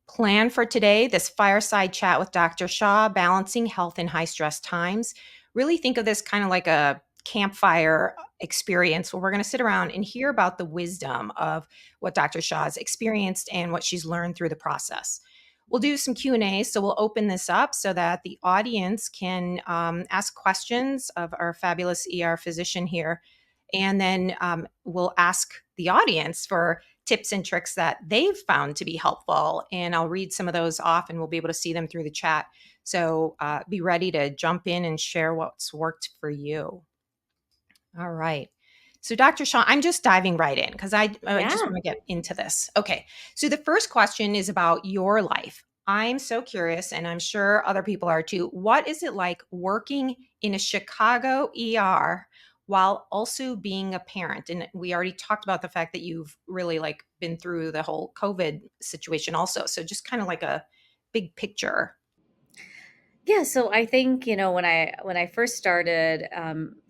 plan for today, this fireside chat with Dr. Shah, balancing health in high stress times. Really think of this kind of like a campfire experience where we're going to sit around and hear about the wisdom of what Dr. Shah has experienced and what she's learned through the process. We'll do some Q&A, so we'll open this up so that the audience can ask questions of our fabulous physician here. And then we'll ask the audience for tips and tricks that they've found to be helpful. And I'll read some of those off and we'll be able to see them through the chat. So be ready to jump in and share what's worked for you. All right. So, Dr. Shaw, I'm just diving right in because I just Yeah. want to get into this. Okay. So, the first question is about your life. I'm so curious, and I'm sure other people are too. What is it like working in a Chicago ER while also being a parent? And we already talked about the fact that you've really like been through the whole COVID situation also. So, just kind of like a big picture. Yeah, so I think, when I first started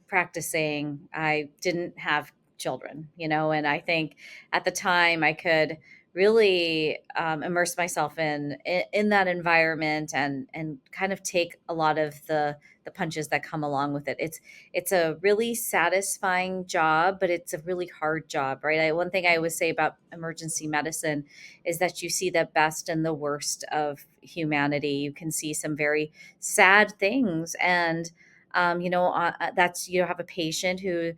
practicing, I didn't have children, and I think at the time I could really immerse myself in that environment and kind of take a lot of the punches that come along with it. It's a really satisfying job, but it's a really hard job, right? One thing I always say about emergency medicine is that you see the best and the worst of humanity. You can see some very sad things, and that's you have a patient who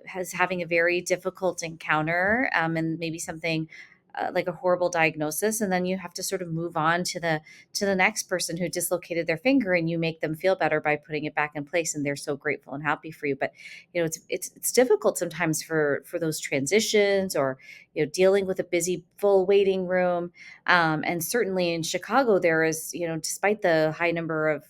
has having a very difficult encounter, and maybe something like a horrible diagnosis, and then you have to sort of move on to the next person who dislocated their finger, and you make them feel better by putting it back in place, and they're so grateful and happy for you. But it's difficult sometimes for those transitions, or dealing with a busy full waiting room. And certainly in Chicago, there is, despite the high number of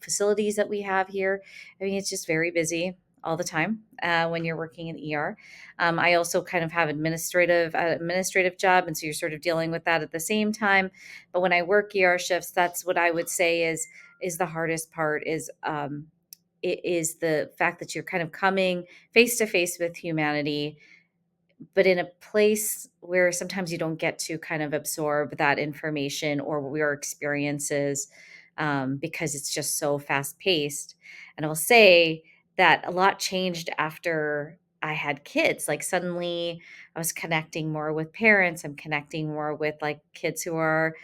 facilities that we have here, I mean, it's just very busy all the time when you're working in ER. I also kind of have administrative job, and so you're sort of dealing with that at the same time. But when I work ER shifts, that's what I would say is the hardest part is it is the fact that you're kind of coming face to face with humanity, but in a place where sometimes you don't get to kind of absorb that information or your experiences, because it's just so fast paced. And I will say that a lot changed after I had kids. Like suddenly I was connecting more with parents. I'm connecting more with like kids who are,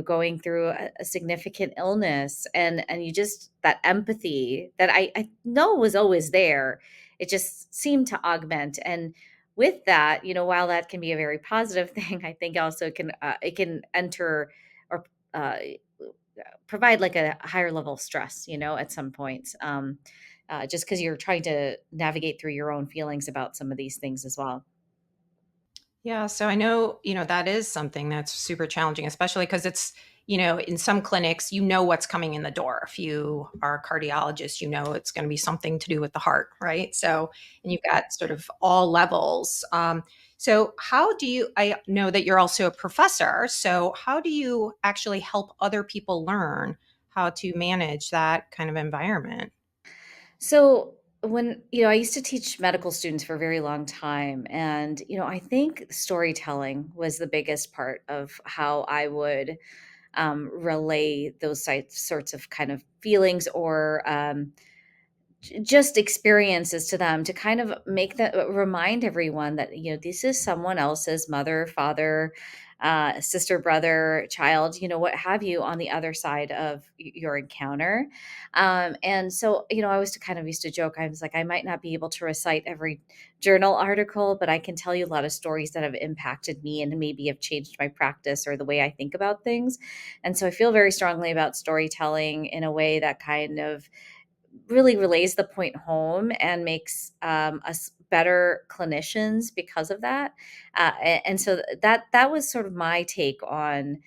going through a significant illness, and you just that empathy that I know was always there. It just seemed to augment. And with that, while that can be a very positive thing, I think also it can enter or uh, provide like a higher level of stress, at some points, just because you're trying to navigate through your own feelings about some of these things as well. Yeah, so I know, that is something that's super challenging, especially because it's, in some clinics, what's coming in the door. If you are a cardiologist, it's going to be something to do with the heart, right? So, and you've got sort of all levels. So, how do you, I know that you're also a professor. So, how do you actually help other people learn how to manage that kind of environment? So when I used to teach medical students for a very long time, and I think storytelling was the biggest part of how I would relay those sorts of kind of feelings, or just experiences to them, to kind of make that remind everyone that this is someone else's mother, father, sister, brother, child, what have you, on the other side of your encounter. And so I always kind of used to joke, I was like, I might not be able to recite every journal article, but I can tell you a lot of stories that have impacted me and maybe have changed my practice or the way I think about things. And so I feel very strongly about storytelling in a way that kind of really relays the point home and makes us better clinicians because of that. And so that was sort of my take on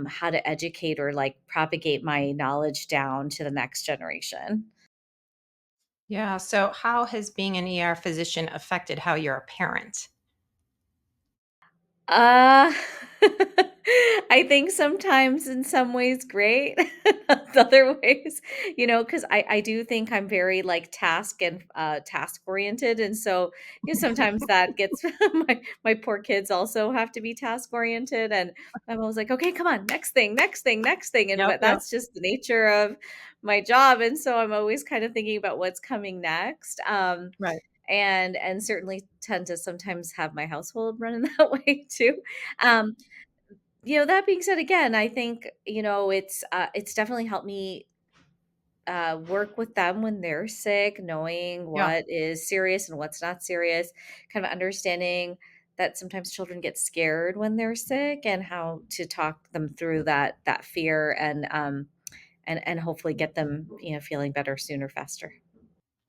how to educate or like propagate my knowledge down to the next generation. Yeah. So, how has being an ER physician affected how you're a parent? Uh I think sometimes in some ways great, other ways, because I do think I'm very like task oriented. And so, sometimes that gets my poor kids also have to be task oriented. And I'm always like, okay, come on, next thing, next thing, next thing. And Yep, but yep. that's just the nature of my job. And so I'm always kind of thinking about what's coming next. Right. And certainly tend to sometimes have my household running that way too. Um, that being said, again, I think, it's definitely helped me work with them when they're sick, knowing Yeah. what is serious and what's not serious, kind of understanding that sometimes children get scared when they're sick, and how to talk them through that fear, and hopefully get them, feeling better sooner, faster.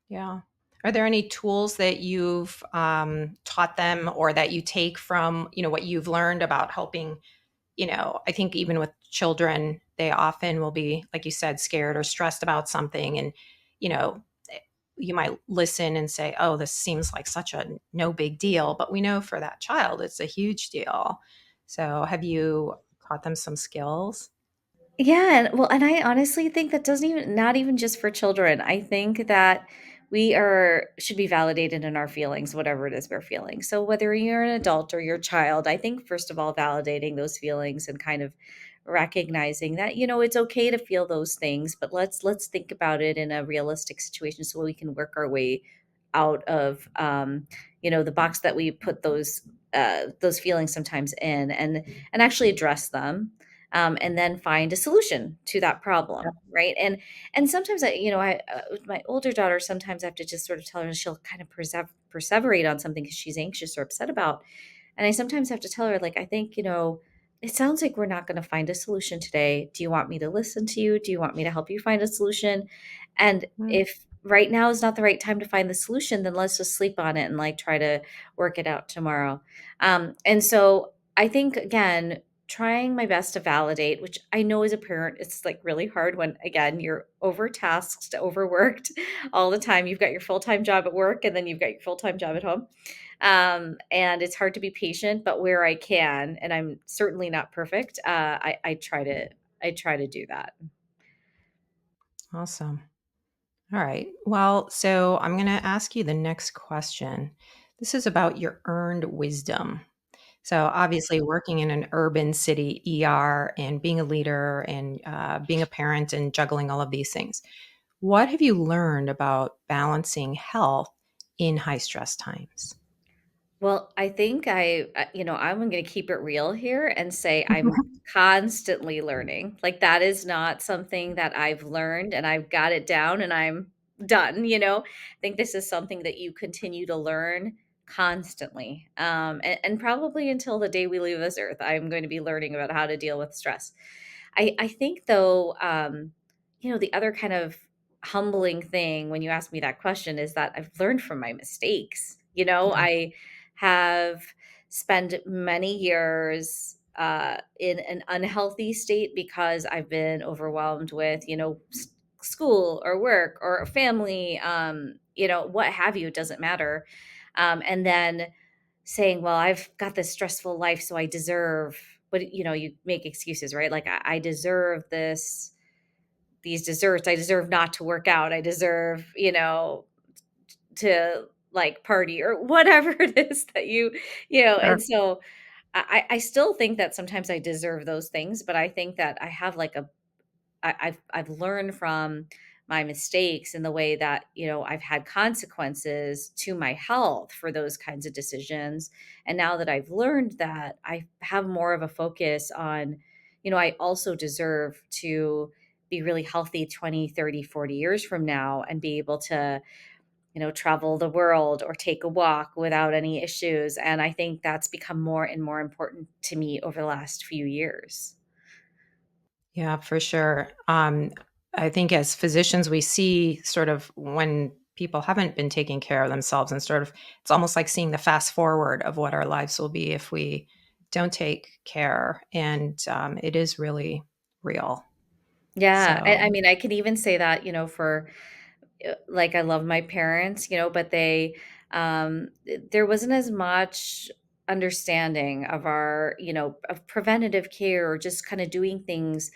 Yeah. Are there any tools that you've taught them or that you take from, what you've learned about helping? I think even with children, they often will be, like you said, scared or stressed about something. And, you know, eh, you might listen and say, oh, this seems like such a no big deal. But we know for that child, it's a huge deal. So have you taught them some skills? Yeah, and I honestly think that doesn't even not even just for children. I think that we are should be validated in our feelings, whatever it is we're feeling. So whether you're an adult or your child, I think first of all validating those feelings and kind of recognizing that, it's okay to feel those things, but let's think about it in a realistic situation so we can work our way out of the box that we put those feelings sometimes in, and actually address them, and then find a solution to that Yeah. problem, right? And sometimes with my older daughter, sometimes I have to just sort of tell her, and she'll kind of perseverate on something because she's anxious or upset about, and I sometimes have to tell her, like, I think, it sounds like we're not going to find a solution today. Do you want me to listen to you? Do you want me to help you find a solution? And Mm. if right now is not the right time to find the solution, then let's just sleep on it and like try to work it out tomorrow. And so I think, again, trying my best to validate, which I know as a parent, it's like really hard when, again, you're overtasked, overworked all the time. You've got your full time job at work, and then you've got your full time job at home. And it's hard to be patient, but where I can, and I'm certainly not perfect, I try to do that. Awesome. All right. Well, so I'm going to ask you the next question. This is about your earned wisdom. So, obviously, working in an urban city ER and being a leader and being a parent and juggling all of these things, what have you learned about balancing health in high stress times? Well, I think I'm going to keep it real here and say I'm constantly learning. Like, that is not something that I've learned and I've got it down and I'm done. I think this is something that you continue to learn constantly. And probably until the day we leave this earth, I'm going to be learning about how to deal with stress. I think though, the other kind of humbling thing when you ask me that question is that I've learned from my mistakes. Yeah. I have spent many years in an unhealthy state because I've been overwhelmed with, school or work or family, what have you, it doesn't matter. And then saying, well, I've got this stressful life, so I deserve, but you make excuses, right? Like, I deserve these desserts. I deserve not to work out. I deserve, to like party or whatever it is that Sure. and so I still think that sometimes I deserve those things, but I think that I have like I've learned from my mistakes in the way that, I've had consequences to my health for those kinds of decisions. And now that I've learned that, I have more of a focus on, I also deserve to be really healthy 20, 30, 40 years from now and be able to, travel the world or take a walk without any issues. And I think that's become more and more important to me over the last few years. Yeah, for sure. I think as physicians, we see sort of when people haven't been taking care of themselves and sort of it's almost like seeing the fast forward of what our lives will be if we don't take care. And it is really real. Yeah. I So, mean, I can even say that, for like, I love my parents, but there wasn't as much. understanding of our, of preventative care, or just kind of doing things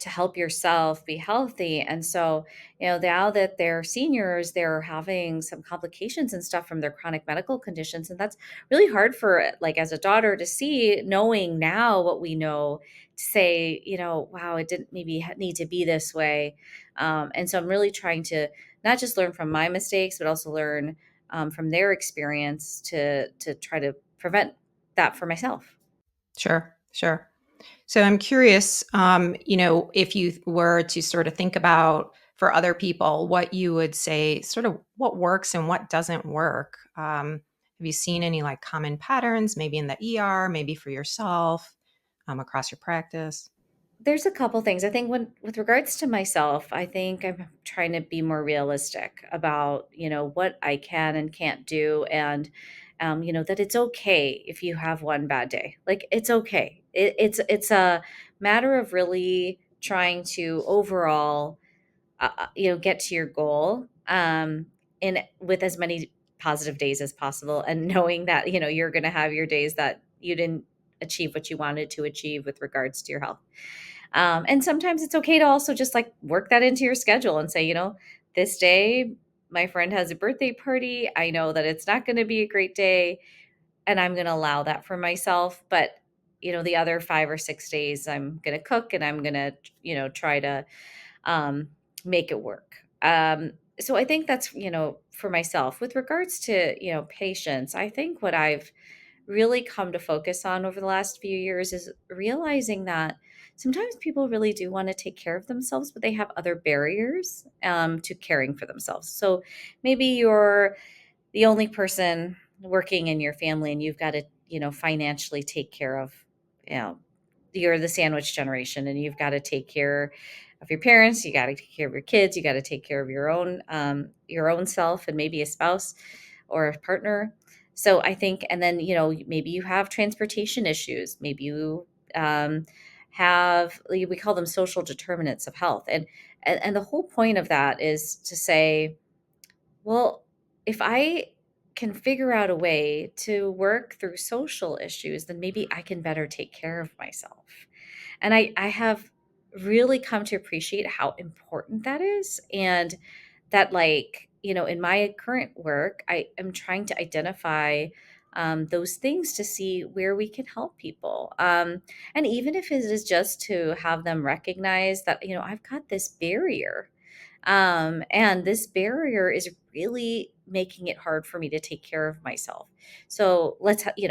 to help yourself be healthy. And so, now that they're seniors, they're having some complications and stuff from their chronic medical conditions. And that's really hard for, like, as a daughter to see, knowing now what we know, to say, wow, it didn't maybe need to be this way. And so I'm really trying to not just learn from my mistakes, but also learn from their experience to try to prevent that for myself. Sure, sure. So I'm curious, if you were to sort of think about for other people, what you would say, sort of what works and what doesn't work. Have you seen any like common patterns, maybe in the ER, maybe for yourself, across your practice? There's a couple things. I think when with regards to myself, I think I'm trying to be more realistic about, what I can and can't do, and that it's okay if you have one bad day. Like, it's okay. It's a matter of really trying to overall, get to your goal, in with as many positive days as possible, and knowing that, you're going to have your days that you didn't achieve what you wanted to achieve with regards to your health. And sometimes it's okay to also just like work that into your schedule and say, this day my friend has a birthday party. I know that it's not going to be a great day, and I'm going to allow that for myself. But, the other 5 or 6 days, I'm going to cook, and I'm going to, try to um, make it work. So I think that's, for myself. With regards to, patience, I think what I've really come to focus on over the last few years is realizing that sometimes people really do want to take care of themselves, but they have other barriers to caring for themselves. So maybe you're the only person working in your family, and you've got to, financially take care of, you know, you're the sandwich generation, and you've got to take care of your parents, you got to take care of your kids, you got to take care of your own self, and maybe a spouse or a partner. So I think, and then, maybe you have transportation issues, maybe you um, have, we call them social determinants of health, and the whole point of that is to say, well, if I can figure out a way to work through social issues, then maybe I can better take care of myself. And I have really come to appreciate how important that is. And that, like, in my current work, I am trying to identify those things to see where we can help people. And even if it is just to have them recognize that, I've got this barrier, and this barrier is really making it hard for me to take care of myself. So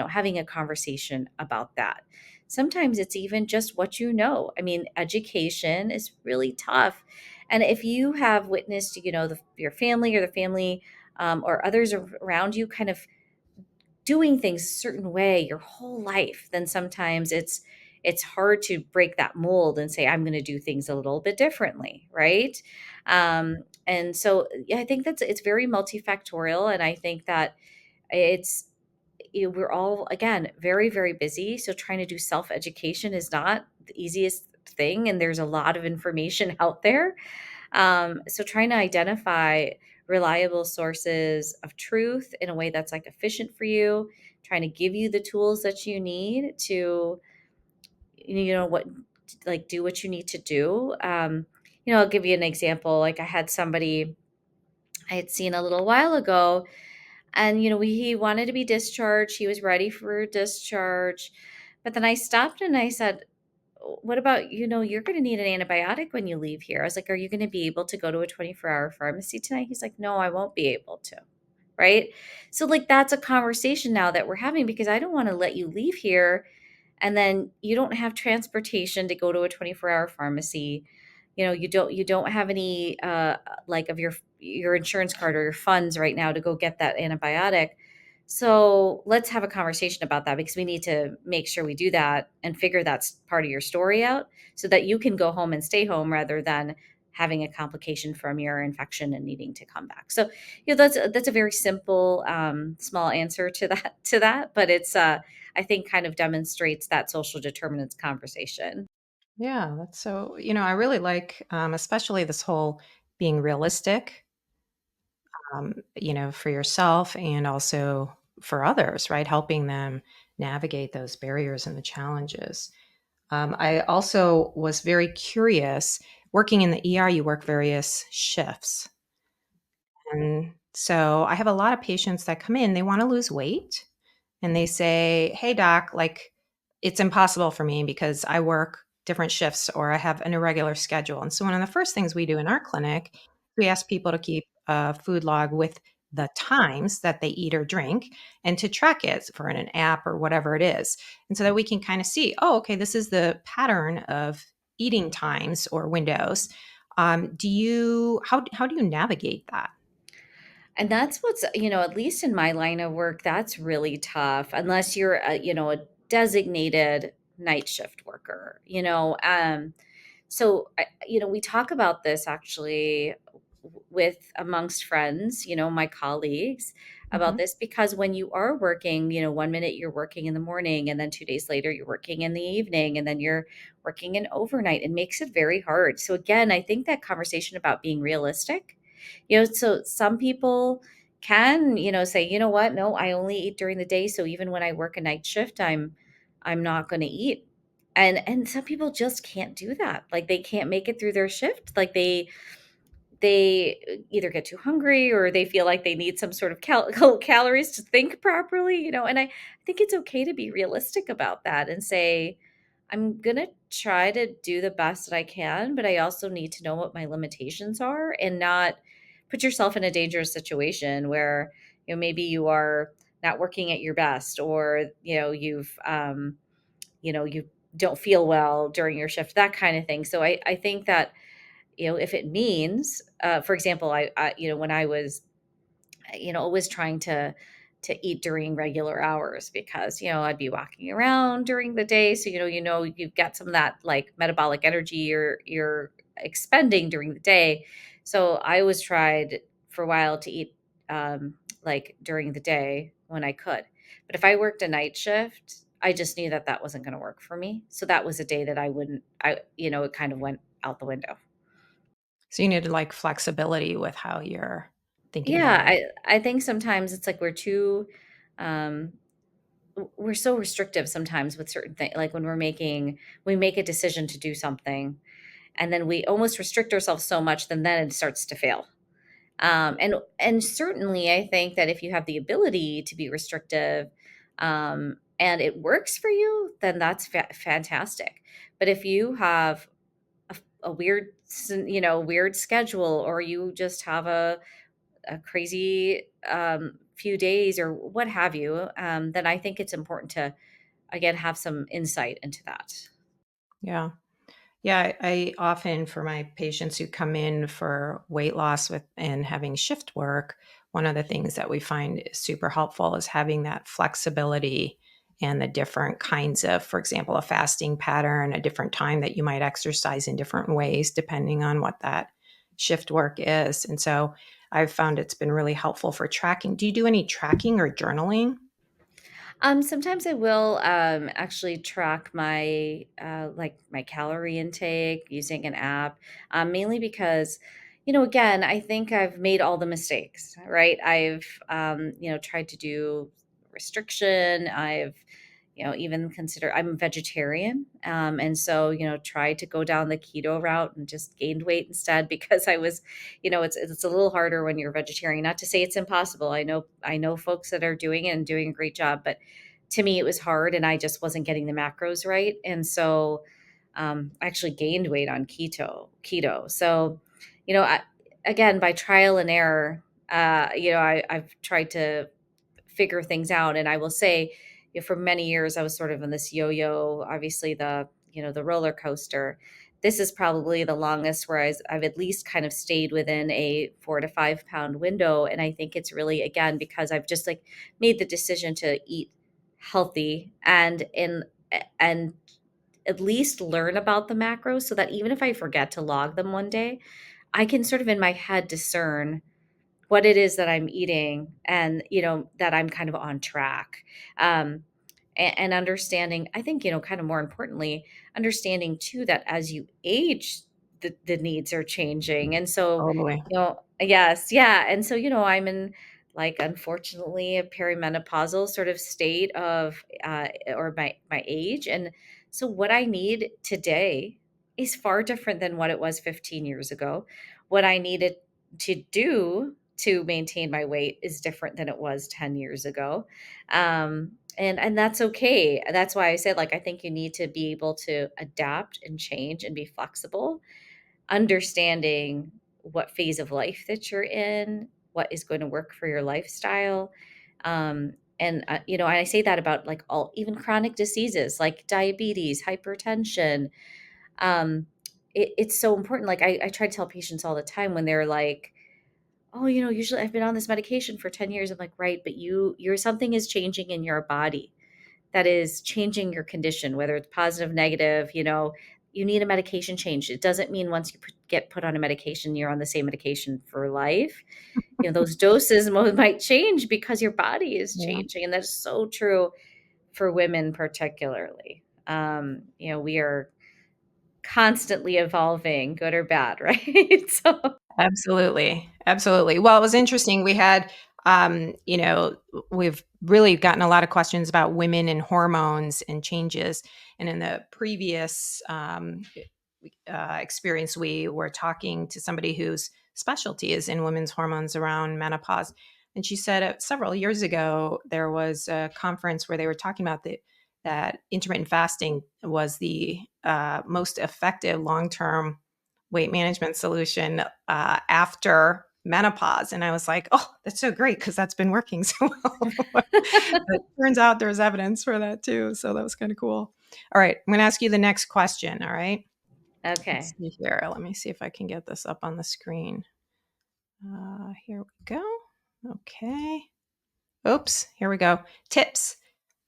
having a conversation about that. Sometimes it's even just what you know. I mean, education is really tough. And if you have witnessed, your family, or the family, or others around you kind of doing things a certain way your whole life, then sometimes it's hard to break that mold and say, I'm going to do things a little bit differently, right? And so, yeah, I think it's very multifactorial, and I think that it's we're all, again, very, very busy. So trying to do self education is not the easiest thing, and there's a lot of information out there. So trying to identify reliable sources of truth in a way that's like efficient for you, trying to give you the tools that you need to, what, like, do what you need to do. I'll give you an example. Like, I had somebody I had seen a little while ago, and he wanted to be discharged. He was ready for discharge, but then I stopped and I said, what about, you're going to need an antibiotic when you leave here. I was like, are you going to be able to go to a 24-hour pharmacy tonight? He's like, no, I won't be able to. Right. So, like, that's a conversation now that we're having, because I don't want to let you leave here and then you don't have transportation to go to a 24-hour pharmacy. You don't have any like, of your insurance card or your funds right now to go get that antibiotic. So let's have a conversation about that, because we need to make sure we do that and figure that's part of your story out, so that you can go home and stay home, rather than having a complication from your infection and needing to come back. So, that's a very simple, small answer to that, but it's I think kind of demonstrates that social determinants conversation. Yeah, that's so, I really like, especially this whole being realistic, for yourself and also for others, right? Helping them. navigate those barriers and the challenges. I also was very curious. Working in the ER, you work various shifts. And so I have a lot of patients that come in, they want to lose weight and they say, "Hey, doc, like it's impossible for me because I work different shifts or I have an irregular schedule." And so, one of the first things we do in our clinic, we ask people to keep a food log with the times that they eat or drink and to track it for in an app or whatever it is. And so that we can kind of see, oh, okay, this is the pattern of eating times or windows. How do you navigate that? And that's what's, at least in my line of work, that's really tough unless you're a designated night shift worker, so we talk about this actually with amongst friends, my colleagues about Mhm. this because when you are working, 1 minute you're working in the morning and then 2 days later you're working in the evening and then you're working in overnight, it makes it very hard. So again, I think that conversation about being realistic, so some people can, say, you know what, no, I only eat during the day. So even when I work a night shift, I'm not going to eat. And some people just can't do that. Like they can't make it through their shift. Like they either get too hungry or they feel like they need some sort of calories to think properly, and I think it's okay to be realistic about that and say, I'm going to try to do the best that I can, but I also need to know what my limitations are and not put yourself in a dangerous situation where, maybe you are not working at your best or, you don't feel well during your shift, that kind of thing. So I think that, if it means, for example, when I was, always trying to eat during regular hours because, I'd be walking around during the day. So, you've got some of that like metabolic energy you're expending during the day. So I always tried for a while to eat like during the day when I could. But if I worked a night shift, I just knew that that wasn't going to work for me. So that was a day that it kind of went out the window. So you needed like flexibility with how you're thinking Yeah, about it. I think sometimes it's like we're too, um, we're so restrictive sometimes with certain things. Like when we make a decision to do something, and then we almost restrict ourselves so much, then it starts to fail. And certainly, I think that if you have the ability to be restrictive, and it works for you, then that's fantastic. But if you have a weird, weird schedule, or you just have a crazy few days or what have you, then I think it's important to, again, have some insight into that. Yeah. Yeah, I often for my patients who come in for weight loss with and having shift work, one of the things that we find is super helpful is having that flexibility and the different kinds of, for example, a fasting pattern, a different time that you might exercise in different ways depending on what that shift work is. And so I've found it's been really helpful for tracking. Do you do any tracking or journaling? Sometimes I will actually track my like my calorie intake using an app, mainly because, again, I think I've made all the mistakes. Right? I've tried to do restriction. I've even consider I'm vegetarian, and so tried to go down the keto route and just gained weight instead because I was, it's a little harder when you're vegetarian. Not to say it's impossible. I know folks that are doing it and doing a great job, but to me it was hard, and I just wasn't getting the macros right, and so I actually gained weight on keto. So, again, by trial and error, I've tried to figure things out. And I will say, for many years, I was sort of in this yo-yo, obviously the roller coaster. This is probably the longest where I've at least kind of stayed within a 4 to 5 pound window. And I think it's really, again, because I've just like made the decision to eat healthy and at least learn about the macros so that even if I forget to log them one day, I can sort of in my head discern what it is that I'm eating and, that I'm kind of on track. And understanding, I think, kind of more importantly, understanding too that as you age, the needs are changing. And so, Totally. yes, yeah. And so, I'm in like, unfortunately, a perimenopausal sort of state of, or my age, and so what I need today is far different than what it was 15 years ago. What I needed to do to maintain my weight is different than it was 10 years ago. And that's okay. That's why I said, like, I think you need to be able to adapt and change and be flexible, understanding what phase of life that you're in, what is going to work for your lifestyle. I say that about like all, even chronic diseases like diabetes, hypertension. Um, it's so important. Like I try to tell patients all the time when they're like, "Oh, usually I've been on this medication for 10 years." I'm like, "Right, but you're something is changing in your body that is changing your condition, whether it's positive, negative, you need a medication change. It doesn't mean once you get put on a medication, you're on the same medication for life. Those doses might change because your body is Yeah. changing. And that's so true for women, particularly. We are constantly evolving, good or bad, right? So, Absolutely. Absolutely. Well, it was interesting. We had, we've really gotten a lot of questions about women and hormones and changes. And in the previous experience, we were talking to somebody whose specialty is in women's hormones around menopause. And she said several years ago, there was a conference where they were talking about that intermittent fasting was the most effective long term weight management solution after menopause. And I was like, oh, that's so great because that's been working so well. But turns out there's evidence for that too. So that was kind of cool. All right. I'm going to ask you the next question. All right. Let's okay. see here. Let me see if I can get this up on the screen. Here we go. Okay. Oops. Here we go. Tips.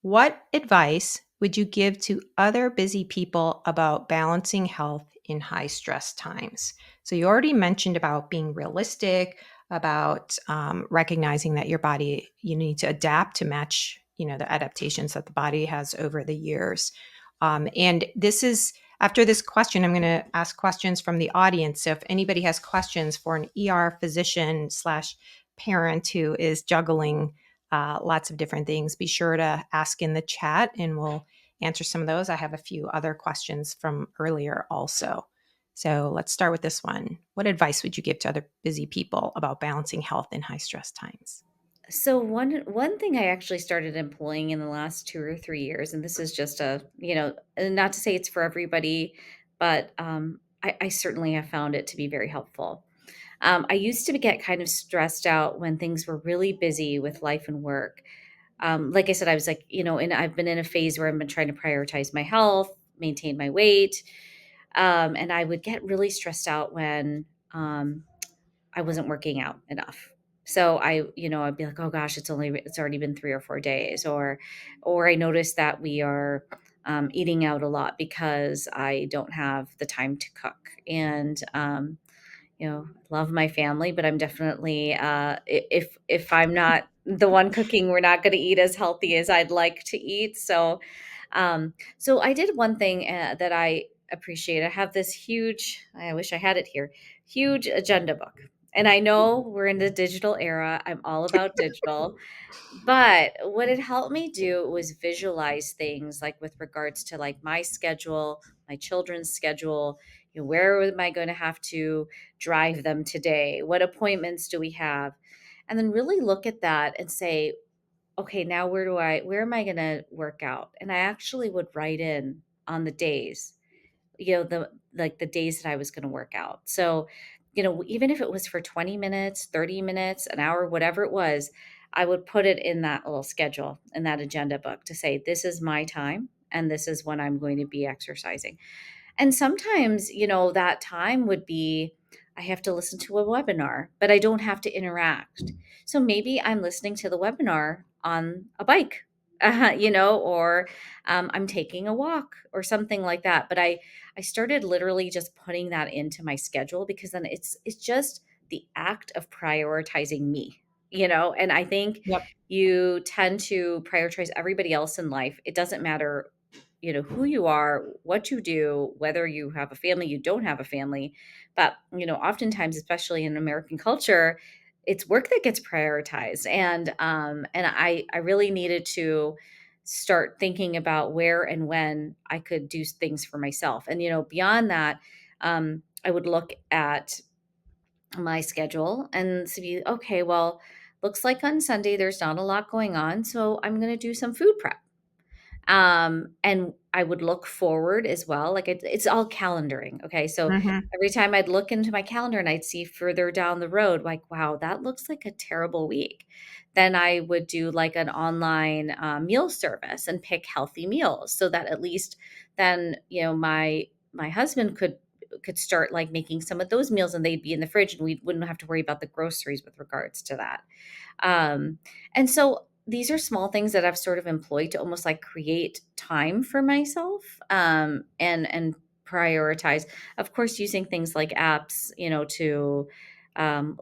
What advice would you give to other busy people about balancing health in high stress times? So, you already mentioned about being realistic, about recognizing that your body, you need to adapt to match, the adaptations that the body has over the years. And this is after this question, I'm going to ask questions from the audience. So, if anybody has questions for an ER physician slash parent who is juggling lots of different things, be sure to ask in the chat and we'll answer some of those. I have a few other questions from earlier also. So let's start with this one. What advice would you give to other busy people about balancing health in high stress times? So one thing I actually started employing in the last 2 or 3 years, and this is just not to say it's for everybody, but I certainly have found it to be very helpful. I used to get kind of stressed out when things were really busy with life and work. Like I said, I was like, and I've been in a phase where I've been trying to prioritize my health, maintain my weight, and I would get really stressed out when I wasn't working out enough. So I'd be like, oh gosh, it's already been 3 or 4 days, or I noticed that we are eating out a lot because I don't have the time to cook. And love my family, but I'm definitely if I'm not the one cooking, we're not going to eat as healthy as I'd like to eat. So I did one thing that I appreciate. I have this huge, I wish I had it here, huge agenda book. And I know we're in the digital era. I'm all about digital. But what it helped me do was visualize things like with regards to like my schedule, my children's schedule, where am I going to have to drive them today? What appointments do we have? And then really look at that and say, okay, now where am I going to work out? And I actually would write in on the days, the days that I was going to work out. So, even if it was for 20 minutes, 30 minutes, an hour, whatever it was, I would put it in that little schedule in that agenda book to say, this is my time and this is when I'm going to be exercising. And sometimes, that time would be I have to listen to a webinar, but I don't have to interact. So maybe I'm listening to the webinar on a bike, or I'm taking a walk or something like that. But I started literally just putting that into my schedule because then it's just the act of prioritizing me, and I think Yep. you tend to prioritize everybody else in life. It doesn't matter who you are, what you do, whether you have a family, you don't have a family. But oftentimes, especially in American culture, it's work that gets prioritized, and I really needed to start thinking about where and when I could do things for myself. And beyond that, I would look at my schedule and see, okay, well, looks like on Sunday there's not a lot going on, so I'm going to do some food prep. And I would look forward as well. Like it's all calendaring. Okay. So Mhm. every time I'd look into my calendar and I'd see further down the road, like, wow, that looks like a terrible week. Then I would do like an online meal service and pick healthy meals so that at least then, my husband could start like making some of those meals and they'd be in the fridge and we wouldn't have to worry about the groceries with regards to that. Um, and so these are small things that I've sort of employed to almost like create time for myself, and prioritize. Of course, using things like apps, to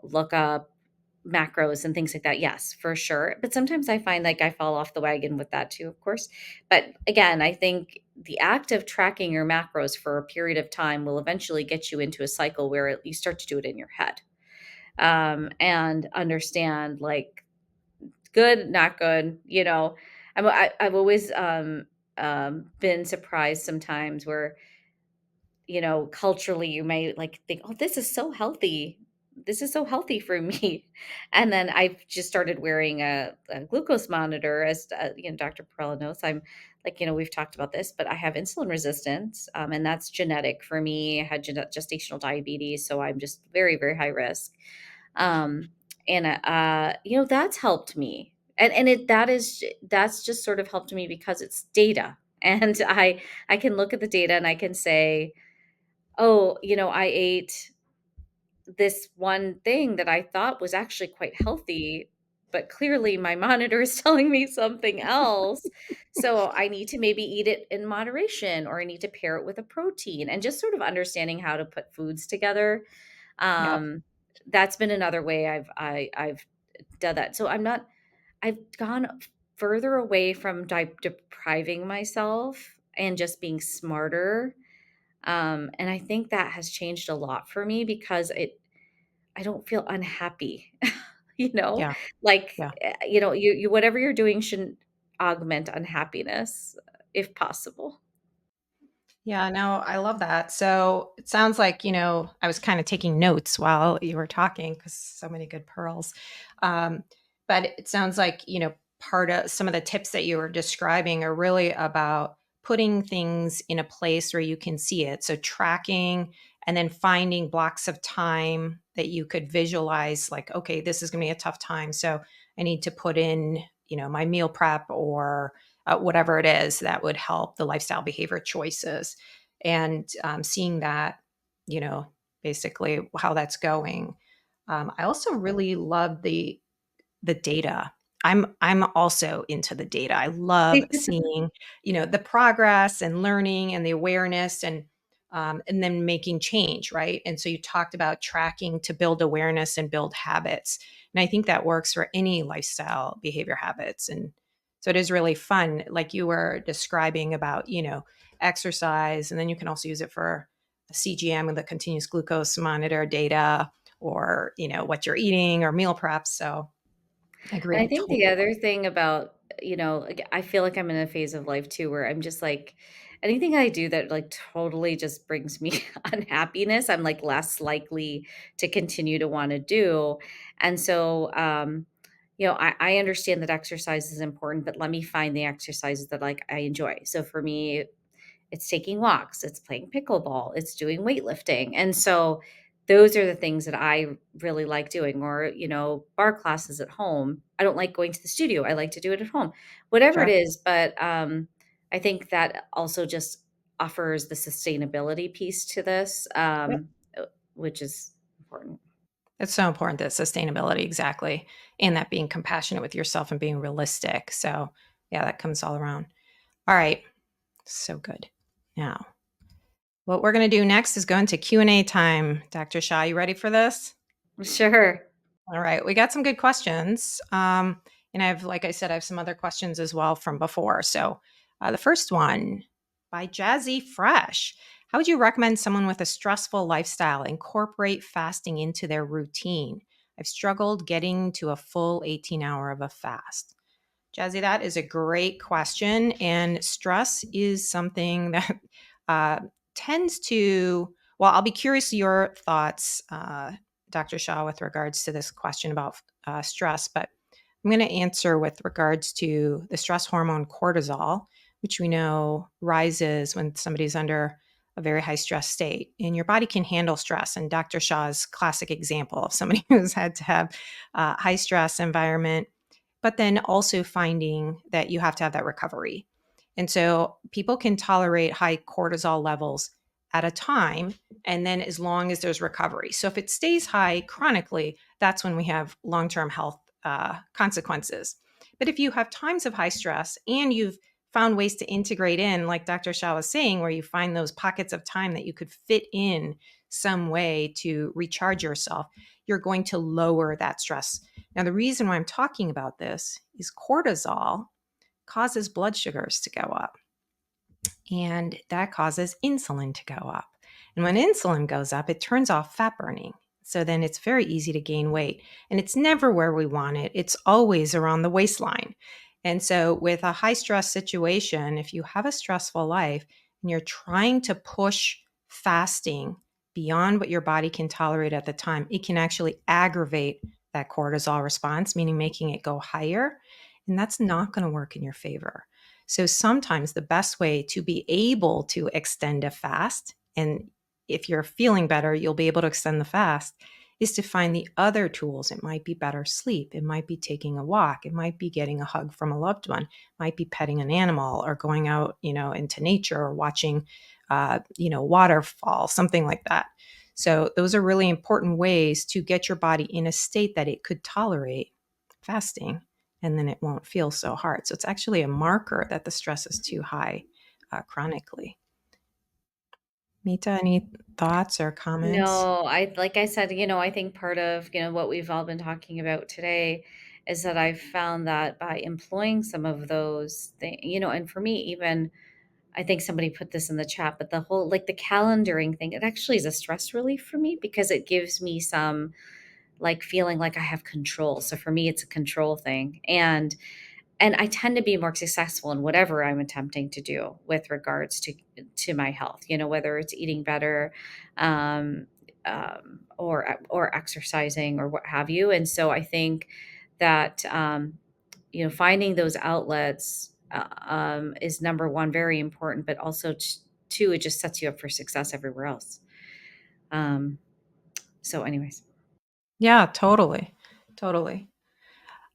look up macros and things like that. Yes, for sure. But sometimes I find like I fall off the wagon with that too, of course. But again, I think the act of tracking your macros for a period of time will eventually get you into a cycle where you start to do it in your head, and understand like good, not good. I've always been surprised sometimes where culturally you may like think, oh, this is so healthy. This is so healthy for me. And then I've just started wearing a glucose monitor, as Dr. Perella knows. I'm like, we've talked about this, but I have insulin resistance, and that's genetic for me. I had gestational diabetes, so I'm just very, very high risk. Um, and that's helped me. And that's just sort of helped me because it's data. And I can look at the data and I can say, oh, I ate this one thing that I thought was actually quite healthy, but clearly my monitor is telling me something else. So I need to maybe eat it in moderation, or I need to pair it with a protein, and just sort of understanding how to put foods together. Yep. Um, that's been another way I've done that. So I've gone further away from depriving myself and just being smarter, and I think that has changed a lot for me because I don't feel unhappy, you know? Yeah. Like, Yeah. you whatever you're doing shouldn't augment unhappiness, if possible. Yeah, no, I love that. So it sounds like, I was kind of taking notes while you were talking because so many good pearls. Um, but it sounds like, part of some of the tips that you were describing are really about putting things in a place where you can see it. So tracking and then finding blocks of time that you could visualize, like, okay, this is going to be a tough time. So I need to put in, my meal prep or whatever it is that would help the lifestyle behavior choices and seeing that, you know, basically how that's going. I also really love the data. I'm also into the data. I love seeing, the progress and learning and the awareness and then making change, right? And so you talked about tracking to build awareness and build habits. And I think that works for any lifestyle behavior habits. And so it is really fun, like you were describing about, exercise, and then you can also use it for a CGM with a continuous glucose monitor data or, what you're eating or meal preps. So I And I agree think the totally. other thing about, like, I feel like I'm in a phase of life too where I'm just like, anything I do that like totally just brings me unhappiness, I'm like less likely to continue to want to do. And so, I understand that exercise is important, but let me find the exercises that like I enjoy. So for me, it's taking walks, it's playing pickleball, it's doing weightlifting. And so those are the things that I really like doing, or, bar classes at home. I don't like going to the studio. I like to do it at home, whatever it Sure. is. But I think that also just offers the sustainability piece to this, Yep. which is important. It's so important, that sustainability, exactly. And that being compassionate with yourself and being realistic. So yeah, that comes all around. All right. So good. Now, what we're going to do next is go into Q&A time. Dr. Shah, you ready for this? Sure. All right, we got some good questions. And like I said, I have some other questions as well from before. So the first one by Jazzy Fresh. How would you recommend someone with a stressful lifestyle incorporate fasting into their routine? I've struggled getting to a full 18-hour of a fast. Jazzy, that is a great question. And stress is something that uh, tends to, well, I'll be curious your thoughts, Dr. Shah, with regards to this question about stress, but I'm going to answer with regards to the stress hormone cortisol, which we know rises when somebody's under a very high stress state. And your body can handle stress. And Dr. Shah's classic example of somebody who's had to have a high stress environment, but then also finding that you have to have that recovery. And so people can tolerate high cortisol levels at a time, and then as long as there's recovery. So if it stays high chronically, that's when we have long term health consequences. But if you have times of high stress and you've found ways to integrate in, like Dr. Shah was saying, where you find those pockets of time that you could fit in some way to recharge yourself, you're going to lower that stress. Now, the reason why I'm talking about this is cortisol causes blood sugars to go up, and that causes insulin to go up. And when insulin goes up, it turns off fat burning. So then it's very easy to gain weight. And it's never where we want it, it's always around the waistline. And so, with a high stress situation, if you have a stressful life and you're trying to push fasting beyond what your body can tolerate at the time, it can actually aggravate that cortisol response, meaning making it go higher. And that's not going to work in your favor. So sometimes the best way to be able to extend a fast, and if you're feeling better, you'll be able to extend the fast, is to find the other tools. It might be better sleep. It might be taking a walk. It might be getting a hug from a loved one. It might be petting an animal or going out, into nature or watching, waterfall, something like that. So those are really important ways to get your body in a state that it could tolerate fasting, and then it won't feel so hard. So it's actually a marker that the stress is too high chronically. Meeta, any thoughts or comments? No, I like I said, I think part of, what we've all been talking about today is that I've found that by employing some of those things, and for me, even I think somebody put this in the chat, but the whole like the calendaring thing, it actually is a stress relief for me because it gives me some like feeling like I have control. So for me, it's a control thing. And I tend to be more successful in whatever I'm attempting to do with regards to my health. Whether it's eating better, um, or exercising or what have you. And so I think that finding those outlets is number one, very important, but also two, it just sets you up for success everywhere else. Um, so, anyways. Yeah, totally. Totally.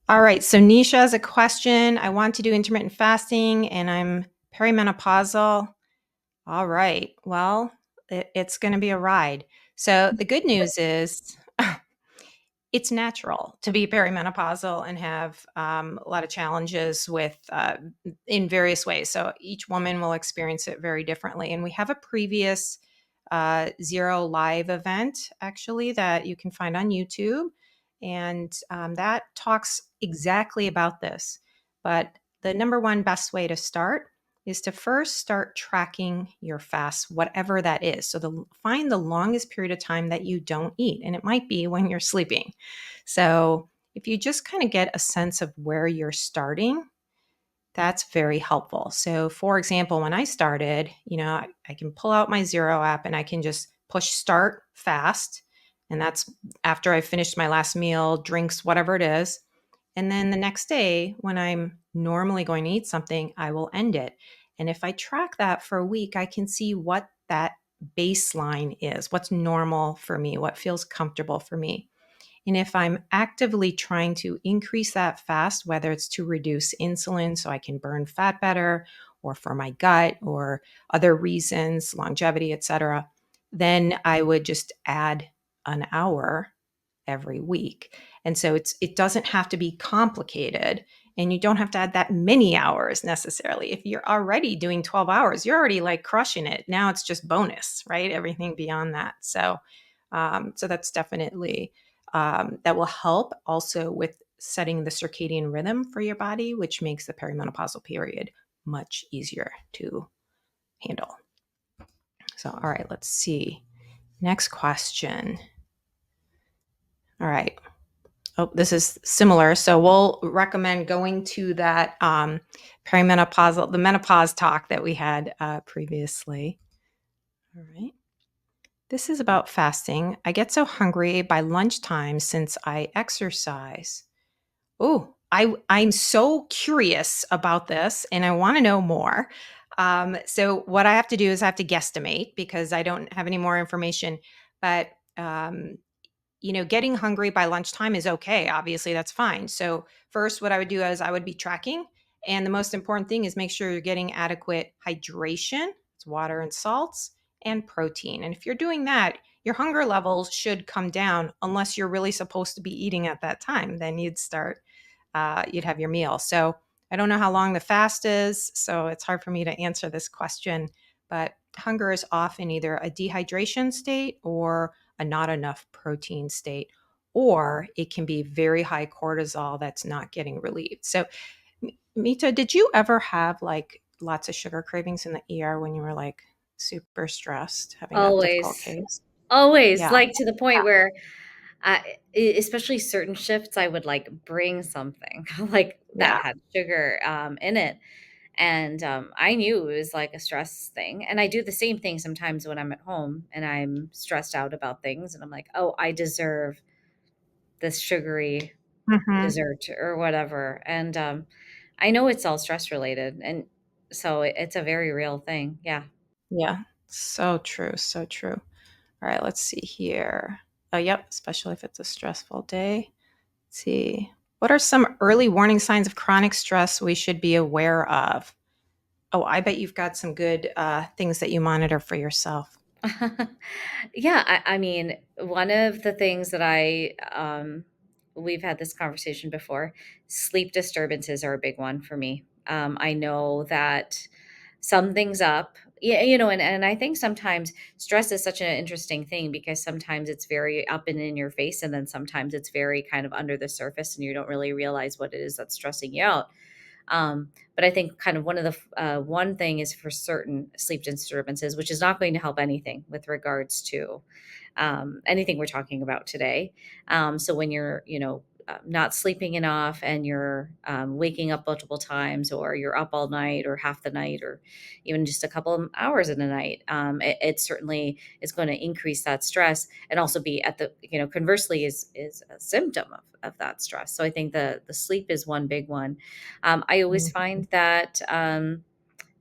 All right. So Nisha has a question. I want to do intermittent fasting and I'm perimenopausal. All right. Well, it's going to be a ride. So the good news is it's natural to be perimenopausal and have a lot of challenges with in various ways. So each woman will experience it very differently. And we have a previous Zero Live event actually that you can find on YouTube, and that talks exactly about this. But the number one best way to start is to first start tracking your fast, whatever that is. So find the longest period of time that you don't eat, and it might be when you're sleeping. So if you just kind of get a sense of where you're starting, that's very helpful. So, for example, when I started, I can pull out my Zero app and I can just push start fast. And that's after I finished my last meal, drinks, whatever it is. And then the next day, when I'm normally going to eat something, I will end it. And if I track that for a week, I can see what that baseline is, what's normal for me, what feels comfortable for me. And if I'm actively trying to increase that fast, whether it's to reduce insulin so I can burn fat better, or for my gut, or other reasons, longevity, etc., then I would just add an hour every week. And so it doesn't have to be complicated, and you don't have to add that many hours necessarily. If you're already doing 12 hours, you're already like crushing it. Now it's just bonus, right? Everything beyond that. So that's definitely that will help also with setting the circadian rhythm for your body, which makes the perimenopausal period much easier to handle. So, all right, let's see. Next question. All right. Oh, this is similar. So we'll recommend going to that perimenopausal, the menopause talk that we had previously. All right. This is about fasting. I get so hungry by lunchtime since I exercise. Oh, I'm so curious about this and I want to know more. So what I have to do is I have to guesstimate because I don't have any more information. But um, getting hungry by lunchtime is okay. Obviously, that's fine. So, first, what I would do is I would be tracking. And the most important thing is make sure you're getting adequate hydration, it's water and salts, and protein. And if you're doing that, your hunger levels should come down unless you're really supposed to be eating at that time. Then you'd have your meal. So, I don't know how long the fast is. So, it's hard for me to answer this question. But hunger is often either a dehydration state or a not enough protein state, or it can be very high cortisol that's not getting relieved. So, Mita, did you ever have like lots of sugar cravings in the ER when you were like super stressed, having a difficult Always. case? Always, Yeah. like, to the point where especially certain shifts, I would, like, bring something, like, that Yeah. had sugar, in it, and, I knew it was, like, a stress thing, and I do the same thing sometimes when I'm at home and I'm stressed out about things, and I'm like, "Oh, I deserve this sugary Hmm. dessert," or whatever, and, I know it's all stress related, and so it's a very real thing, yeah. Yeah. So true. So true. All right. Let's see here. Oh, yep. Especially if it's a stressful day. Let's see. What are some early warning signs of chronic stress we should be aware of? Oh, I bet you've got some good things that you monitor for yourself. Yeah, I mean, one of the things that we've had this conversation before, sleep disturbances are a big one for me. I know that something's up. Yeah, and I think sometimes stress is such an interesting thing because sometimes it's very up and in your face, and then sometimes it's very kind of under the surface, and you don't really realize what it is that's stressing you out. But I think kind of one thing is for certain sleep disturbances, which is not going to help anything with regards to anything we're talking about today. So when you're, not sleeping enough and you're waking up multiple times, or you're up all night or half the night, or even just a couple of hours in the night, it certainly is going to increase that stress, and also be at the, conversely is a symptom of that stress. So I think the sleep is one big one. I always Mhm. find that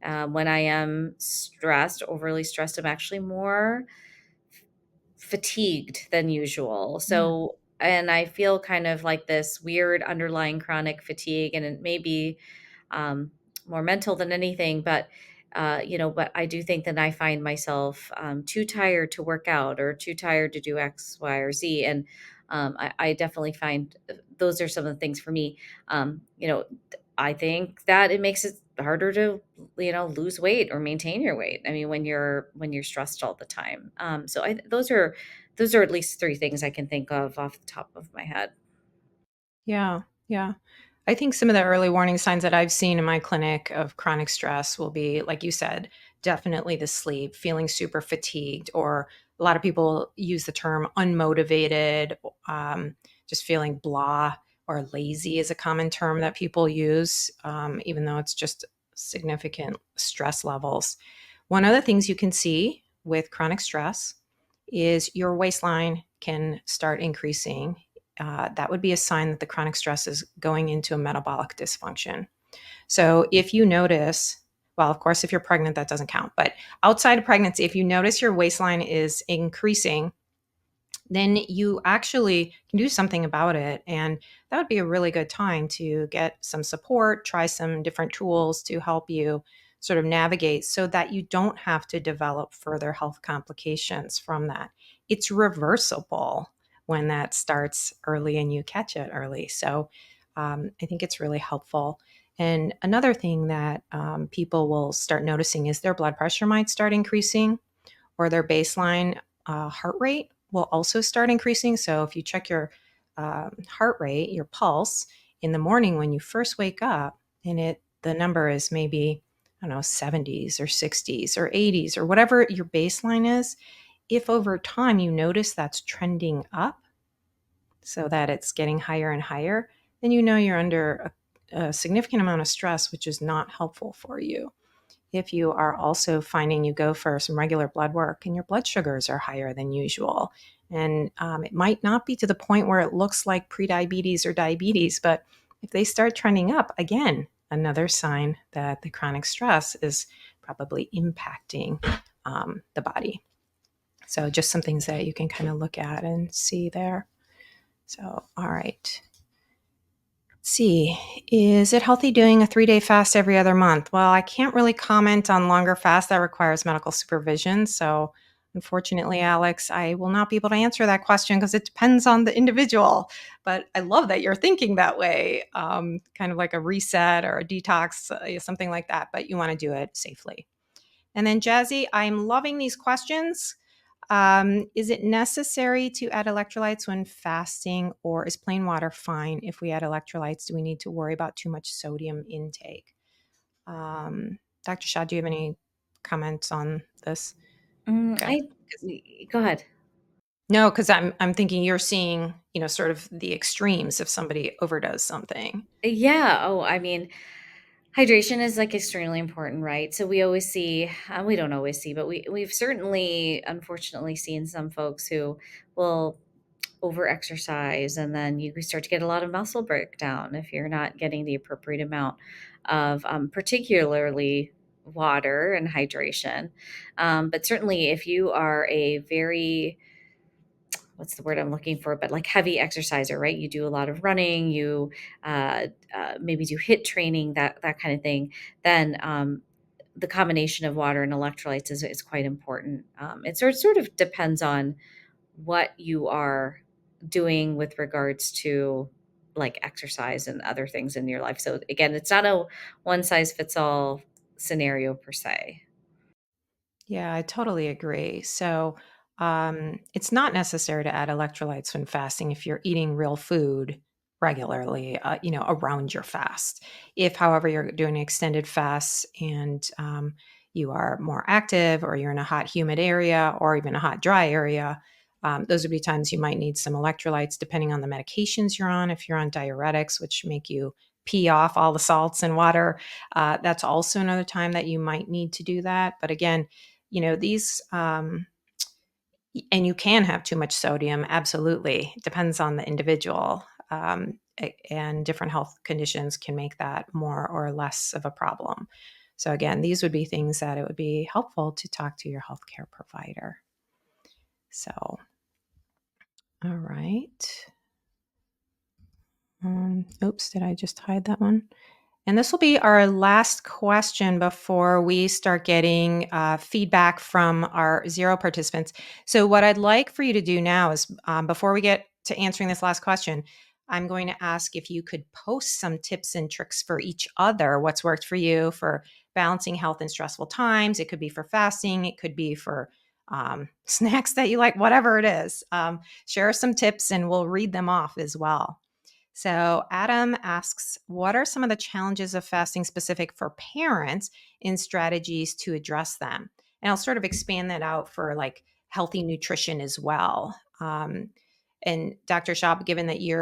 when I am stressed, overly stressed, I'm actually more fatigued than usual. Yeah. So, and I feel kind of like this weird underlying chronic fatigue, and it may be um, more mental than anything, but I do think that I find myself too tired to work out or too tired to do X, Y, or Z. And I definitely find those are some of the things for me. I think that it makes it harder to, lose weight or maintain your weight. I mean, when you're stressed all the time. So those are at least three things I can think of off the top of my head. Yeah. Yeah. I think some of the early warning signs that I've seen in my clinic of chronic stress will be, like you said, definitely the sleep, feeling super fatigued, or a lot of people use the term unmotivated, just feeling blah or lazy is a common term that people use, even though it's just significant stress levels. One of the things you can see with chronic stress is your waistline can start increasing. That would be a sign that the chronic stress is going into a metabolic dysfunction. So if you notice, well, of course, if you're pregnant, that doesn't count. But outside of pregnancy, if you notice your waistline is increasing, then you actually can do something about it. And that would be a really good time to get some support, try some different tools to help you sort of navigate so that you don't have to develop further health complications from that. It's reversible when that starts early and you catch it early. So I think it's really helpful. And another thing that people will start noticing is their blood pressure might start increasing, or their baseline heart rate will also start increasing. So if you check your heart rate, your pulse in the morning when you first wake up, and the number is maybe, I don't know, 70s or 60s or 80s or whatever your baseline is, if over time you notice that's trending up, so that it's getting higher and higher, then you know you're under a significant amount of stress, which is not helpful for you. If you are also finding you go for some regular blood work and your blood sugars are higher than usual, and it might not be to the point where it looks like prediabetes or diabetes, but if they start trending up, again, another sign that the chronic stress is probably impacting the body. So, just some things that you can kind of look at and see there. So, all right. Let's see, is it healthy doing a 3-day fast every other month? Well, I can't really comment on longer fasts that requires medical supervision. So, unfortunately, Alex, I will not be able to answer that question because it depends on the individual. But I love that you're thinking that way, kind of like a reset or a detox, something like that. But you want to do it safely. And then, Jazzy, I'm loving these questions. Is it necessary to add electrolytes when fasting, or is plain water fine if we add electrolytes? Do we need to worry about too much sodium intake? Dr. Shah, do you have any comments on this? Okay. I Go ahead. No, because I'm thinking you're seeing, sort of the extremes if somebody overdoes something. Yeah. Oh, I mean, hydration is like extremely important, right? So we always see, we don't always see, but we've certainly, unfortunately, seen some folks who will over exercise, and then you start to get a lot of muscle breakdown if you're not getting the appropriate amount of, particularly water and hydration. But certainly, if you are a very, what's the word I'm looking for, but like heavy exerciser, right? You do a lot of running, you maybe do hit training, that kind of thing. Then the combination of water and electrolytes is quite important. It sort of depends on what you are doing with regards to like exercise and other things in your life. So again, it's not a one size fits all scenario per se. Yeah, I totally agree. So, it's not necessary to add electrolytes when fasting if you're eating real food regularly, around your fast. If, however, you're doing extended fasts and you are more active, or you're in a hot, humid area, or even a hot, dry area, those would be times you might need some electrolytes, depending on the medications you're on. If you're on diuretics, which make you pee off all the salts and water, that's also another time that you might need to do that. But again, these and you can have too much sodium, absolutely. It depends on the individual, and different health conditions can make that more or less of a problem. So again, these would be things that it would be helpful to talk to your healthcare provider. So, all right. Oops, did I just hide that one? And this will be our last question before we start getting feedback from our zero participants. So, what I'd like for you to do now is, before we get to answering this last question, I'm going to ask if you could post some tips and tricks for each other. What's worked for you for balancing health in stressful times? It could be for fasting, it could be for snacks that you like, whatever it is. Share some tips and we'll read them off as well. So, Adam asks, what are some of the challenges of fasting specific for parents in strategies to address them? And I'll sort of expand that out for like healthy nutrition as well. And Dr. Shop, given that you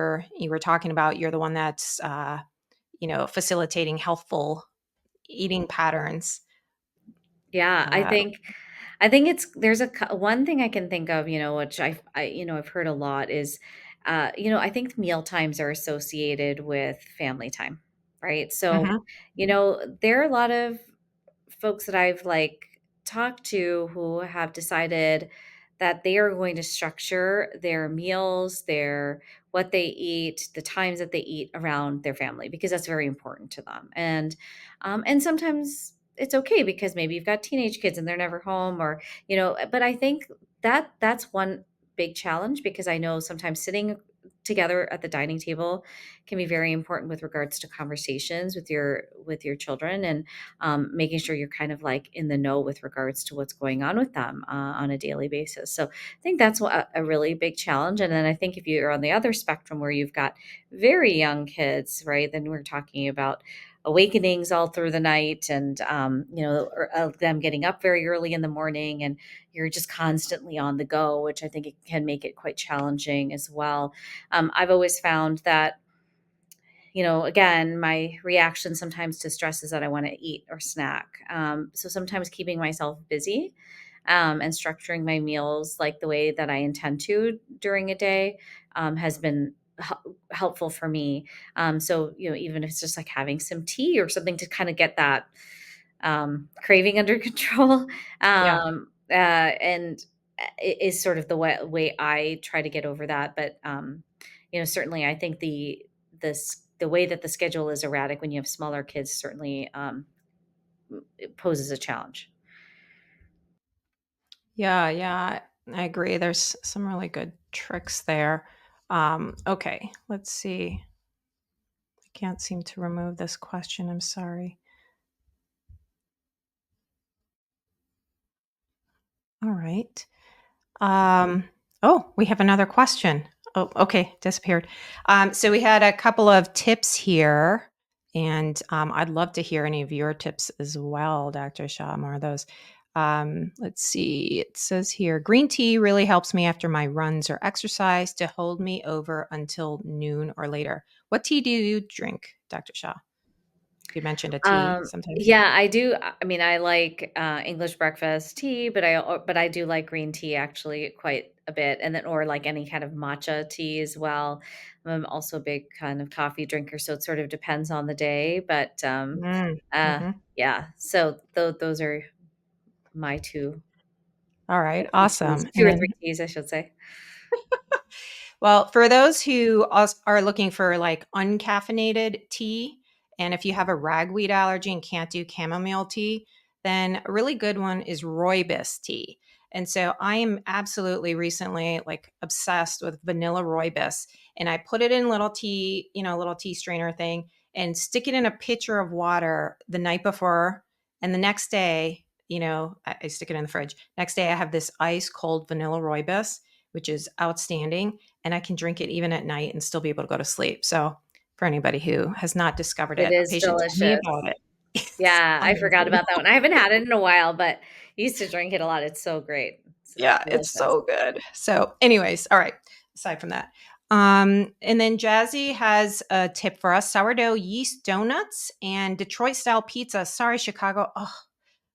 were talking about, you're the one that's facilitating healthful eating patterns. Yeah, I Uh, think I think it's there's one thing I can think of, which I've heard a lot is, I think meal times are associated with family time, right? So, mhm. there are a lot of folks that I've like talked to who have decided that they are going to structure their meals, their what they eat, the times that they eat around their family because that's very important to them. And sometimes it's okay because maybe you've got teenage kids and they're never home or but I think that's one big challenge because I know sometimes sitting together at the dining table can be very important with regards to conversations with your children and making sure you're kind of like in the know with regards to what's going on with them on a daily basis. So I think that's a really big challenge. And then I think if you're on the other spectrum where you've got very young kids, right, then we're talking about awakenings all through the night, and or, them getting up very early in the morning, and you're just constantly on the go, which I think it can make it quite challenging as well. I've always found that, again, my reaction sometimes to stress is that I want to eat or snack. So sometimes keeping myself busy, and structuring my meals like the way that I intend to during a day, has been helpful for me. So, even if it's just like having some tea or something to kind of get that craving under control, Yeah. and it is sort of the way I try to get over that. But certainly, I think the way that the schedule is erratic when you have smaller kids certainly, it poses a challenge. Yeah, yeah, I agree. There's some really good tricks there. Okay, let's see. I can't seem to remove this question. I'm sorry. All right. Um, oh, we have another question. Oh, okay, disappeared. So we had a couple of tips here, and I'd love to hear any of your tips as well, Dr. Shah. More of those. Let's see. It says here, green tea really helps me after my runs or exercise to hold me over until noon or later. What tea do you drink, Dr. Shah? You mentioned a tea sometimes. Yeah, I do. I mean, I like English breakfast tea, but I do like green tea actually quite a bit, and then or like any kind of matcha tea as well. I'm also a big kind of coffee drinker, so it sort of depends on the day. But Mm, uh, mhm. yeah, so those are my All right, two teas, awesome. two And or then three teas, I should say. well, for those who are looking for like uncaffeinated tea, and if you have a ragweed allergy and can't do chamomile tea, then a really good one is rooibos tea. And so I am absolutely recently like obsessed with vanilla rooibos, and I put it in little tea, little tea strainer thing, and stick it in a pitcher of water the night before, and the next day, I stick it in the fridge. Next day, I have this ice cold vanilla rooibos, which is outstanding, and I can drink it even at night and still be able to go to sleep. So for anybody who has not discovered It it, a is patient told me delicious. about it. It's Yeah, I forgot amazing. about that one. I haven't had it in a while, but I used to drink it a lot. It's so great. It's Yeah, it's delicious. so good. So, anyways, all right. Aside from that, and then Jazzy has a tip for us: sourdough yeast donuts and Detroit style pizza. Sorry, Chicago. Oh,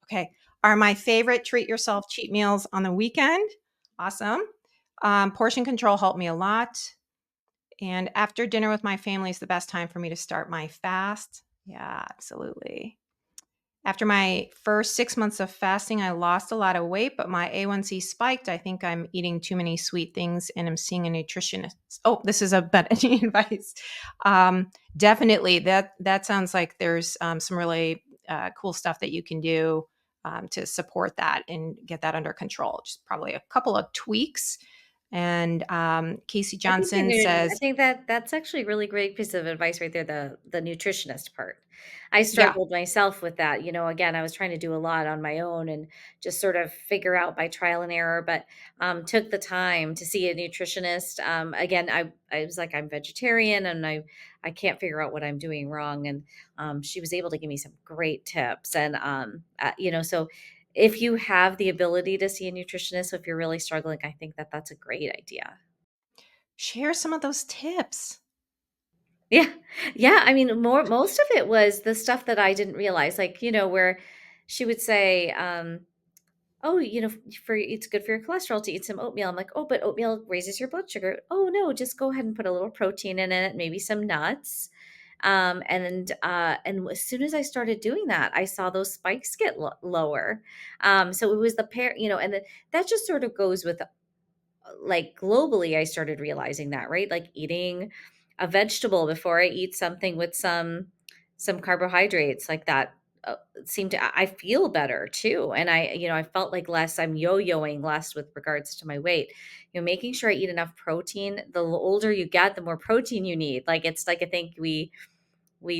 okay. Are my favorite treat yourself cheat meals on the weekend. Awesome. Portion control helped me a lot. And after dinner with my family is the best time for me to start my fast. Yeah, absolutely. After my first 6 months of fasting, I lost a lot of weight, but my A1C spiked. I think I'm eating too many sweet things and I'm seeing a nutritionist. Oh, this is a better advice. Definitely. That sounds like there's some really cool stuff that you can do to support that and get that under control. Just probably a couple of tweaks. And Casey Johnson I says, think that that's actually a really great piece of advice right there, the nutritionist part. I yeah, struggled myself with that. Again, I was trying to do a lot on my own and just sort of figure out by trial and error, but took the time to see a nutritionist. Again, I was like, I'm vegetarian and I can't figure out what I'm doing wrong. And she was able to give me some great tips. And, so if you have the ability to see a nutritionist, if you're really struggling, I think that that's a great idea. share some of those tips. Yeah. Yeah, I mean, most of it was the stuff that I didn't realize, like, where she would say, "Oh, for it's good for your cholesterol to eat some oatmeal." I'm like, "Oh, but oatmeal raises your blood sugar." "Oh, no, just go ahead and put a little protein in it, maybe some nuts." And as soon as I started doing that, I saw those spikes get lower. So it was the pair, and that just sort of goes with, like, globally, I started realizing that, right? Like eating a vegetable before I eat something with some carbohydrates, like that, seemed to I feel better too. And I felt like less, I'm yo-yoing less with regards to my weight. Making sure I eat enough protein. The older you get, the more protein you need. Like, it's like, I think we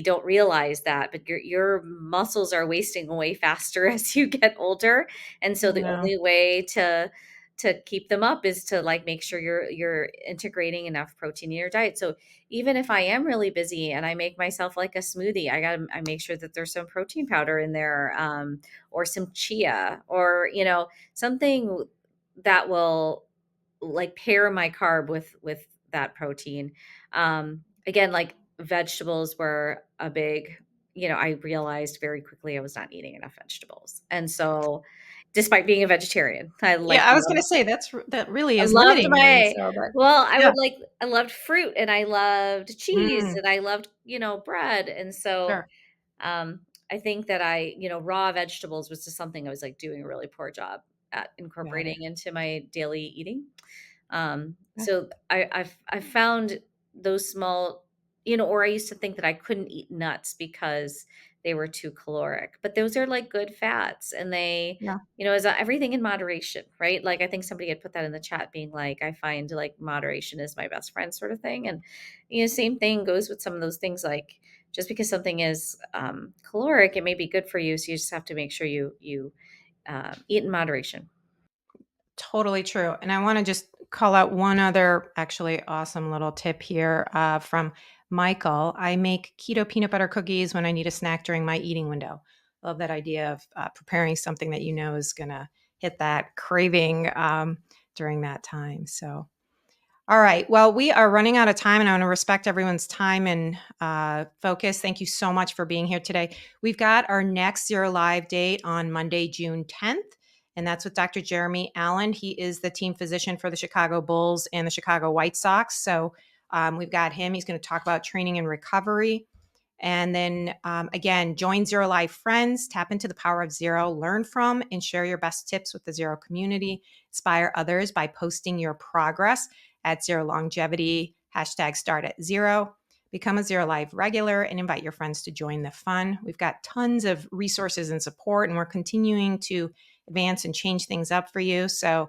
don't realize that, but your muscles are wasting away faster as you get older. And so the No. only way to to keep them up is to like make sure you're integrating enough protein in your diet. So even if I am really busy and I make myself like a smoothie, I make sure that there's some protein powder in there, or some chia, or something that will like pair my carb with that protein. Again, like vegetables were a big, I realized very quickly I was not eating enough vegetables. And so despite being a vegetarian, I Yeah, like I was gonna say that really I is loved limiting then, my so but well, yeah. I loved fruit and I loved cheese Mm, and I loved, bread. And so sure. um I think that raw vegetables was just something I was like doing a really poor job at Got it. incorporating into my daily eating. Yeah. So I've found those small, or I used to think that I couldn't eat nuts because they were too caloric, but those are like good fats, and they, Yeah. is everything in moderation, right? Like I think somebody had put that in the chat, being like, I find like moderation is my best friend, sort of thing, and same thing goes with some of those things. Like just because something is caloric, it may be good for you, so you just have to make sure you eat in moderation. Totally true. And I want to just call out one other actually awesome little tip here from Michael. I make keto peanut butter cookies when I need a snack during my eating window. Love that idea of preparing something that you know is going to hit that craving during that time. So, all right. Well, we are running out of time, and I want to respect everyone's time and focus. Thank you so much for being here today. We've got our next Zero Live date on Monday, June 10th, and that's with Dr. Jeremy Allen. He is the team physician for the Chicago Bulls and the Chicago White Sox. So we've got him. He's going to talk about training and recovery. And then again, join Zero Life Friends, tap into the power of zero, learn from and share your best tips with the Zero community, inspire others by posting your progress at Zero Longevity, hashtag start at zero. Become a Zero Life regular and invite your friends to join the fun. We've got tons of resources and support, and we're continuing to advance and change things up for you. So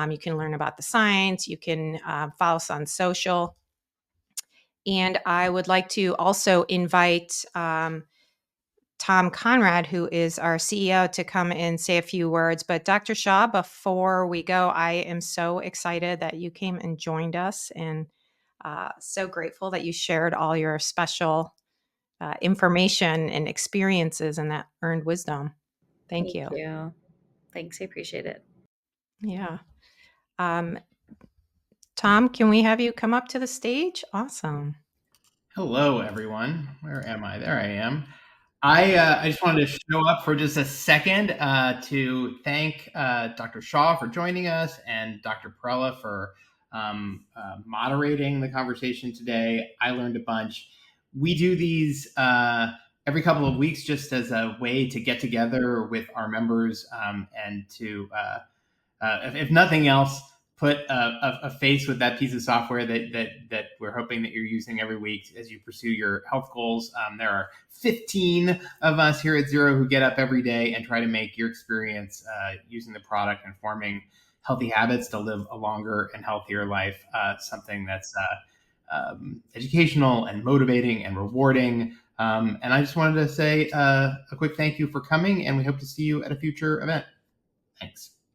you can learn about the science, you can follow us on social. And I would like to also invite Tom Conrad, who is our CEO, to come and say a few words. But Dr. Shah, before we go, I am so excited that you came and joined us, and so grateful that you shared all your special information and experiences and that earned wisdom. Thank Thank you. you. Thanks. I appreciate it. Yeah. Um, Tom, can we have you come up to the stage? Awesome. Hello, everyone. Where am I? There I am. I just wanted to show up for just a second to thank Dr. Shaw for joining us and Dr. Parrella for moderating the conversation today. I learned a bunch. We do these every couple of weeks just as a way to get together with our members and to if nothing else, put a face with that piece of software that we're hoping that you're using every week as you pursue your health goals. There are 15 of us here at Zero who get up every day and try to make your experience using the product and forming healthy habits to live a longer and healthier life something that's educational and motivating and rewarding. And I just wanted to say a quick thank you for coming, and we hope to see you at a future event. Thanks.